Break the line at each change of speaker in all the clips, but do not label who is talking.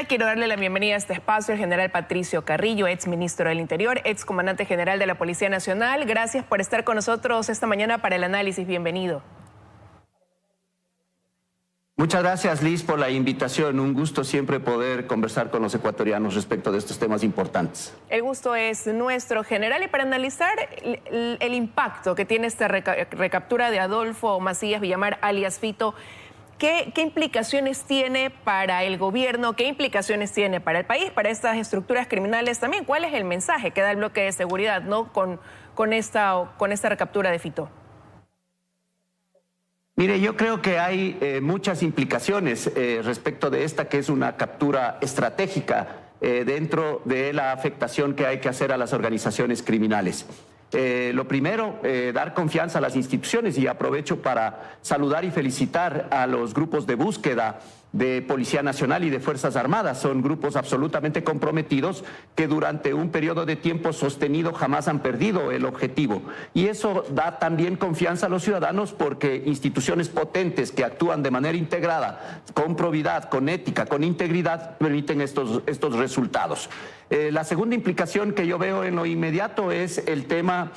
quiero darle la bienvenida a este espacio al general Patricio Carrillo, ex ministro del Interior, ex comandante general de la Policía Nacional. Gracias por estar con nosotros esta mañana para el análisis. Bienvenido.
Muchas gracias, Liz, por la invitación. Un gusto siempre poder conversar con los ecuatorianos respecto de estos temas importantes.
El gusto es nuestro, general. Y para analizar el impacto que tiene esta recaptura de Adolfo Macías Villamar, alias Fito, ¿qué implicaciones tiene para el gobierno? ¿Qué implicaciones tiene para el país, para estas estructuras criminales también? ¿Cuál es el mensaje que da el bloque de seguridad, ¿no? con esta recaptura de Fito?
Mire, yo creo que hay muchas implicaciones respecto de esta, que es una captura estratégica dentro de la afectación que hay que hacer a las organizaciones criminales. Lo primero, dar confianza a las instituciones, y aprovecho para saludar y felicitar a los grupos de búsqueda de Policía Nacional y de Fuerzas Armadas. Son grupos absolutamente comprometidos que durante un periodo de tiempo sostenido jamás han perdido el objetivo. Y eso da también confianza a los ciudadanos, porque instituciones potentes que actúan de manera integrada, con probidad, con ética, con integridad, permiten estos resultados. La segunda implicación que yo veo en lo inmediato es el tema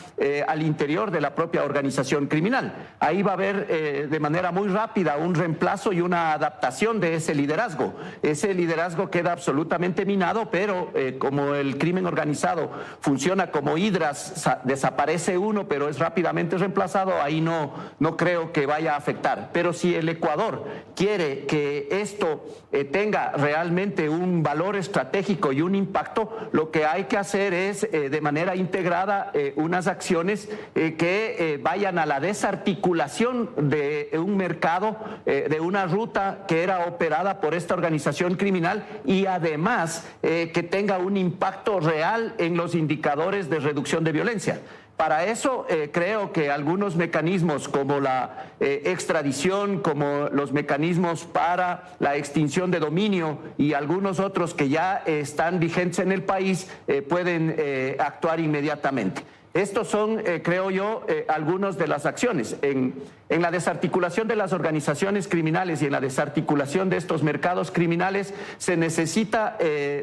al interior de la propia organización criminal. Ahí va a haber de manera muy rápida un reemplazo y una adaptación de ese liderazgo. Ese liderazgo queda absolutamente minado, pero como el crimen organizado funciona como hidras, desaparece uno, pero es rápidamente reemplazado, ahí no creo que vaya a afectar. Pero si el Ecuador quiere que esto tenga realmente un valor estratégico y un impacto, lo que hay que hacer es de manera integrada unas acciones que vayan a la desarticulación de un mercado, de una ruta que era operada por esta organización criminal, y además que tenga un impacto real en los indicadores de reducción de violencia. Para eso creo que algunos mecanismos como la extradición, como los mecanismos para la extinción de dominio y algunos otros que ya están vigentes en el país pueden actuar inmediatamente. Estos son, creo yo, algunas de las acciones. En la desarticulación de las organizaciones criminales y en la desarticulación de estos mercados criminales se necesita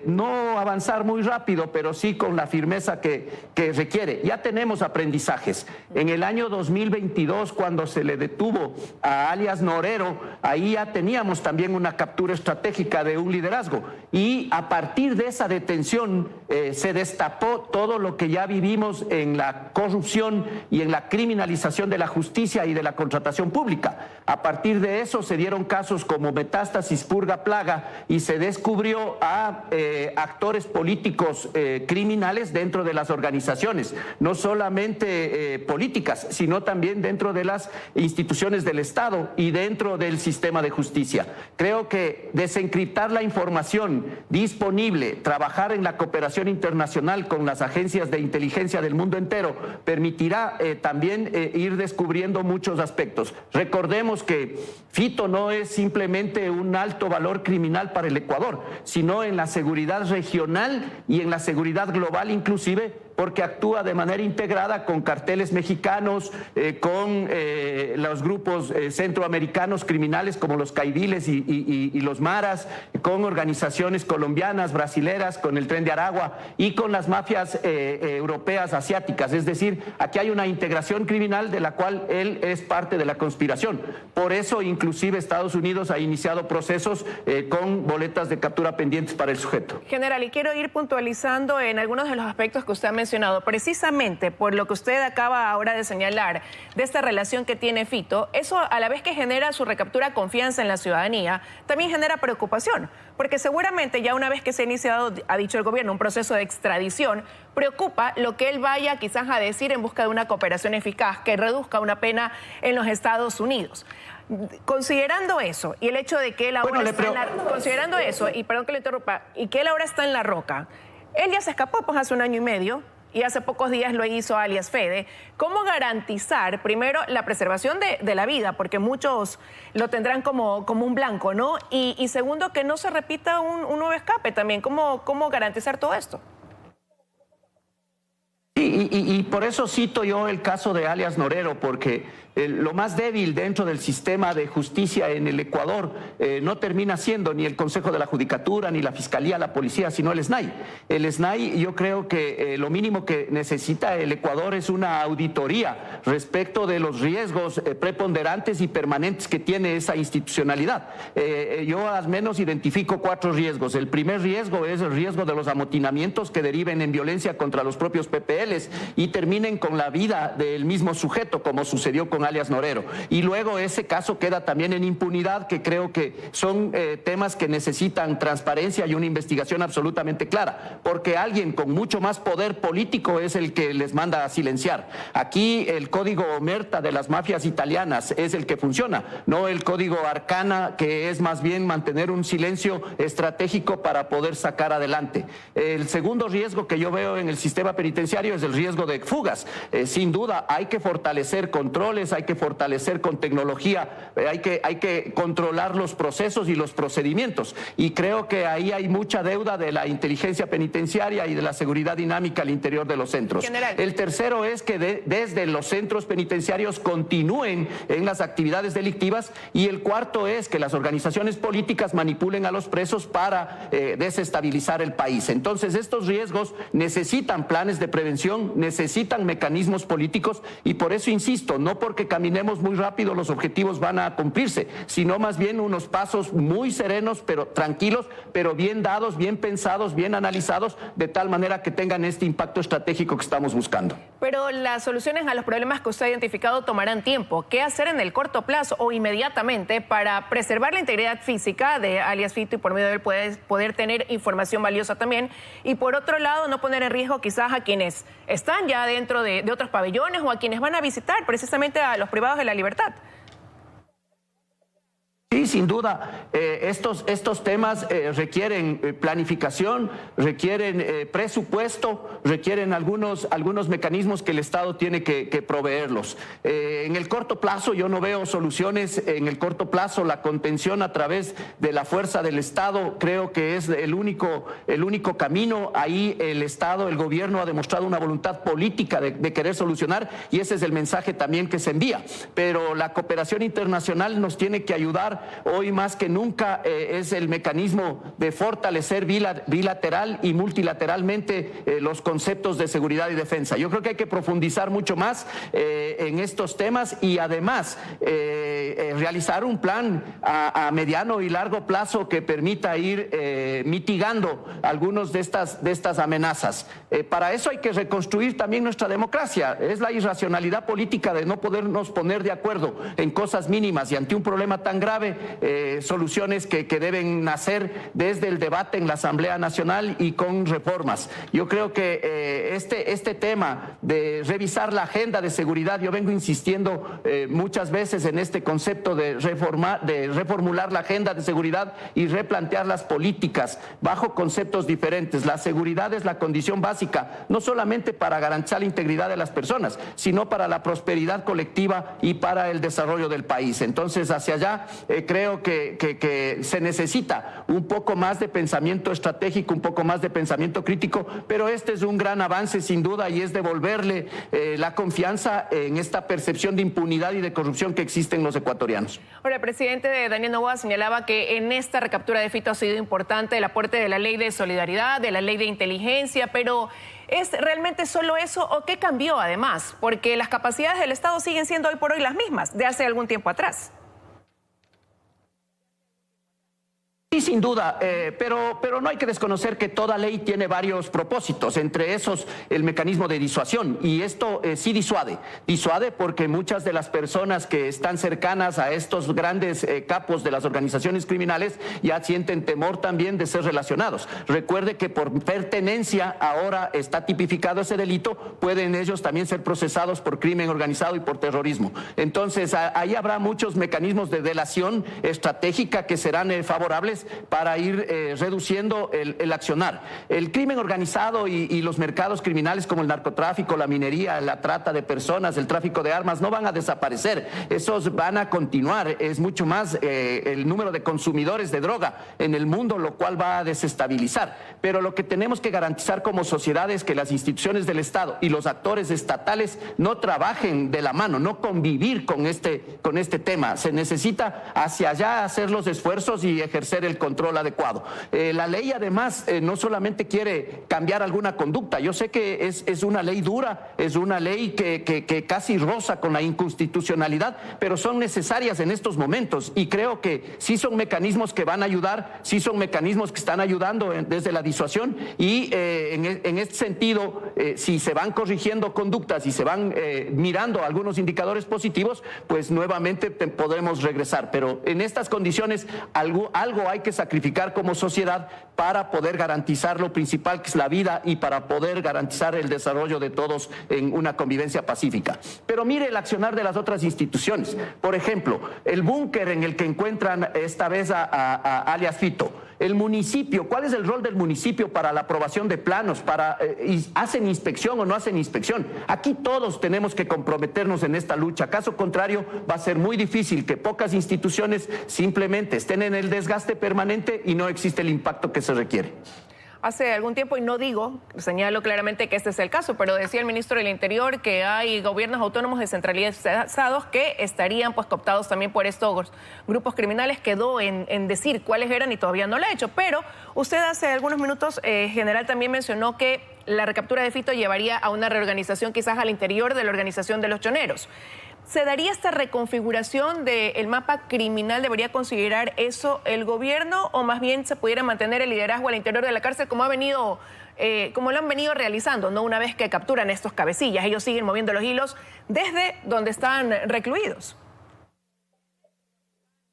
no avanzar muy rápido, pero sí con la firmeza que requiere. Ya tenemos aprendizajes. En el año 2022, cuando se le detuvo a alias Norero, ahí ya teníamos también una captura estratégica de un liderazgo. Y a partir de esa detención se destapó todo lo que ya vivimos en la corrupción y en la criminalización de la justicia y de la contratación pública. A partir de eso se dieron casos como Metástasis, Purga, Plaga, y se descubrió a actores políticos criminales dentro de las organizaciones, no solamente políticas, sino también dentro de las instituciones del Estado y dentro del sistema de justicia. Creo que desencriptar la información disponible, trabajar en la cooperación internacional con las agencias de inteligencia del mundo entero, permitirá también ir descubriendo muchos aspectos. Recordemos que Fito no es simplemente un alto valor criminal para el Ecuador, sino en la seguridad regional y en la seguridad global inclusive, porque actúa de manera integrada con carteles mexicanos, con los grupos centroamericanos criminales como los Caidiles y los Maras, con organizaciones colombianas, brasileras, con el Tren de Aragua y con las mafias europeas, asiáticas. Es decir, aquí hay una integración criminal de la cual él es parte de la conspiración. Por eso, inclusive, Estados Unidos ha iniciado procesos con boletas de captura pendientes para el sujeto.
General, y quiero ir puntualizando en algunos de los aspectos que usted ha mencionado, precisamente por lo que usted acaba ahora de señalar de esta relación que tiene Fito. Eso, a la vez que genera su recaptura confianza en la ciudadanía, también genera preocupación, porque seguramente ya una vez que se ha iniciado, ha dicho el gobierno, un proceso de extradición, preocupa lo que él vaya quizás a decir en busca de una cooperación eficaz que reduzca una pena en los Estados Unidos. Considerando eso y el hecho de que él ahora considerando eso, y perdón que le interrumpa, y que él ahora está en La Roca, él ya se escapó pues hace un año y medio, y hace pocos días lo hizo alias Fede. ¿Cómo garantizar, primero, la preservación de la vida? Porque muchos lo tendrán como un blanco, ¿no? Y segundo, que no se repita un nuevo escape también. ¿Cómo garantizar todo esto?
Sí, y por eso cito yo el caso de alias Norero, porque lo más débil dentro del sistema de justicia en el Ecuador no termina siendo ni el Consejo de la Judicatura, ni la Fiscalía, la Policía, sino el SNAI. El SNAI, yo creo que lo mínimo que necesita el Ecuador es una auditoría respecto de los riesgos preponderantes y permanentes que tiene esa institucionalidad. Yo al menos identifico 4 riesgos. El primer riesgo es el riesgo de los amotinamientos que deriven en violencia contra los propios PPLs y terminen con la vida del mismo sujeto, como sucedió con alias Norero. Y luego ese caso queda también en impunidad, que creo que son temas que necesitan transparencia y una investigación absolutamente clara, porque alguien con mucho más poder político es el que les manda a silenciar. Aquí el código Omerta de las mafias italianas es el que funciona, no el código Arcana, que es más bien mantener un silencio estratégico para poder sacar adelante. El segundo riesgo que yo veo en el sistema penitenciario es el riesgo de fugas. Sin duda hay que fortalecer controles, hay que fortalecer con tecnología, hay que controlar los procesos y los procedimientos, y creo que ahí hay mucha deuda de la inteligencia penitenciaria y de la seguridad dinámica al interior de los centros.
General.
El tercero es que desde los centros penitenciarios continúen en las actividades delictivas, y el cuarto es que las organizaciones políticas manipulen a los presos para desestabilizar el país. Entonces estos riesgos necesitan planes de prevención, necesitan mecanismos políticos, y por eso insisto, no porque caminemos muy rápido los objetivos van a cumplirse, sino más bien unos pasos muy serenos, pero tranquilos, pero bien dados, bien pensados, bien analizados, de tal manera que tengan este impacto estratégico que estamos buscando.
Pero las soluciones a los problemas que usted ha identificado tomarán tiempo. ¿Qué hacer en el corto plazo o inmediatamente para preservar la integridad física de alias Fito y por medio de él poder tener información valiosa también? Y por otro lado, no poner en riesgo quizás a quienes están ya dentro de otros pabellones o a quienes van a visitar precisamente a los privados de la libertad.
Sí, sin duda, estos temas requieren planificación, requieren presupuesto, requieren algunos mecanismos que el Estado tiene que proveerlos. En el corto plazo yo no veo soluciones. En el corto plazo la contención a través de la fuerza del Estado creo que es el único camino. Ahí el Estado, el gobierno ha demostrado una voluntad política de querer solucionar, y ese es el mensaje también que se envía. Pero la cooperación internacional nos tiene que ayudar. Hoy más que nunca es el mecanismo de fortalecer bilateral y multilateralmente los conceptos de seguridad y defensa. Yo creo que hay que profundizar mucho más en estos temas, y además realizar un plan a mediano y largo plazo que permita ir mitigando algunos de estas amenazas. Para eso hay que reconstruir también nuestra democracia. Es la irracionalidad política de no podernos poner de acuerdo en cosas mínimas, y ante un problema tan grave, soluciones que deben nacer desde el debate en la Asamblea Nacional y con reformas. Yo creo que este tema de revisar la agenda de seguridad, yo vengo insistiendo muchas veces en este concepto de reformular la agenda de seguridad y replantear las políticas bajo conceptos diferentes. La seguridad es la condición básica, no solamente para garantizar la integridad de las personas, sino para la prosperidad colectiva y para el desarrollo del país. Entonces, hacia allá creo que se necesita un poco más de pensamiento estratégico, un poco más de pensamiento crítico, pero este es un gran avance sin duda, y es devolverle la confianza en esta percepción de impunidad y de corrupción que existe en los ecuatorianos.
Ahora, el presidente Daniel Noboa señalaba que en esta recaptura de Fito ha sido importante el aporte de la ley de solidaridad, de la ley de inteligencia, pero ¿es realmente solo eso o qué cambió además? Porque las capacidades del Estado siguen siendo hoy por hoy las mismas de hace algún tiempo atrás.
Sí, sin duda, pero no hay que desconocer que toda ley tiene varios propósitos, entre esos el mecanismo de disuasión, y esto sí disuade porque muchas de las personas que están cercanas a estos grandes capos de las organizaciones criminales ya sienten temor también de ser relacionados. Recuerde que por pertenencia ahora está tipificado ese delito, pueden ellos también ser procesados por crimen organizado y por terrorismo. Entonces ahí habrá muchos mecanismos de delación estratégica que serán favorables, para ir reduciendo el accionar. El crimen organizado y los mercados criminales como el narcotráfico, la minería, la trata de personas, el tráfico de armas no van a desaparecer, esos van a continuar. Es mucho más el número de consumidores de droga en el mundo, lo cual va a desestabilizar. Pero lo que tenemos que garantizar como sociedad es que las instituciones del Estado y los actores estatales no trabajen de la mano, no convivir con este tema. Se necesita hacia allá hacer los esfuerzos y ejercer el control adecuado. La ley además no solamente quiere cambiar alguna conducta, yo sé que es una ley dura, es una ley que casi roza con la inconstitucionalidad, pero son necesarias en estos momentos y creo que sí son mecanismos que van a ayudar, sí son mecanismos que están ayudando desde la disuasión y en este sentido, si se van corrigiendo conductas y se van mirando algunos indicadores positivos, pues nuevamente podremos regresar. Pero en estas condiciones algo hay que sacrificar como sociedad para poder garantizar lo principal, que es la vida, y para poder garantizar el desarrollo de todos en una convivencia pacífica. Pero mire el accionar de las otras instituciones. Por ejemplo, el búnker en el que encuentran esta vez a alias Fito. El municipio, ¿cuál es el rol del municipio para la aprobación de planos? ¿Hacen inspección o no hacen inspección? Aquí todos tenemos que comprometernos en esta lucha. Caso contrario, va a ser muy difícil que pocas instituciones simplemente estén en el desgaste permanente y no existe el impacto que se requiere.
Hace algún tiempo, y no digo, señalo claramente que este es el caso, pero decía el ministro del Interior que hay gobiernos autónomos descentralizados que estarían pues cooptados también por estos grupos criminales. Quedó en decir cuáles eran y todavía no lo ha hecho. Pero usted hace algunos minutos, general, también mencionó que la recaptura de Fito llevaría a una reorganización quizás al interior de la organización de los choneros. ¿Se daría esta reconfiguración del mapa criminal? ¿Debería considerar eso el gobierno o más bien se pudiera mantener el liderazgo al interior de la cárcel como lo han venido realizando, ¿no? Una vez que capturan estos cabecillas, ellos siguen moviendo los hilos desde donde están recluidos.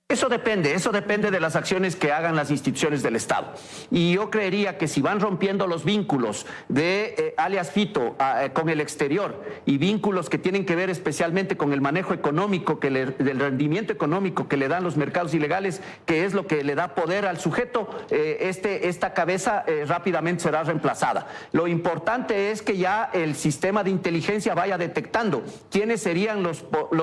Eso depende de las acciones que hagan las instituciones del Estado. Y yo creería que si van rompiendo los vínculos de alias Fito con el exterior y vínculos que tienen que ver especialmente con el manejo económico, del rendimiento económico que le dan los mercados ilegales, que es lo que le da poder al sujeto, esta cabeza rápidamente será reemplazada. Lo importante es que ya el sistema de inteligencia vaya detectando quiénes serían los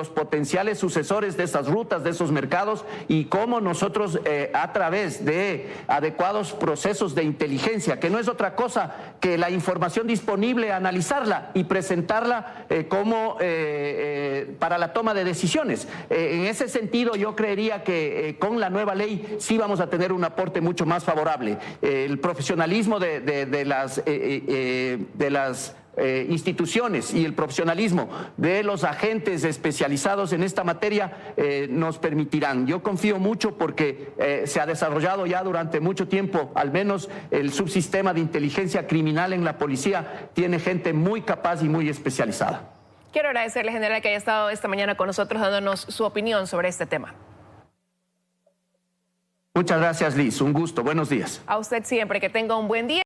potenciales sucesores de esas rutas, de esos mercados, y cómo nosotros a través de adecuados procesos de inteligencia, que no es otra cosa que la información disponible, analizarla y presentarla para la toma de decisiones. En ese sentido, yo creería que con la nueva ley sí vamos a tener un aporte mucho más favorable. El profesionalismo de las instituciones y el profesionalismo de los agentes especializados en esta materia nos permitirán. Yo confío mucho porque se ha desarrollado ya durante mucho tiempo, al menos el subsistema de inteligencia criminal en la policía tiene gente muy capaz y muy especializada.
Quiero agradecerle, general, que haya estado esta mañana con nosotros dándonos su opinión sobre este tema.
Muchas gracias, Liz. Un gusto. Buenos días.
A usted siempre. Que tenga un buen día.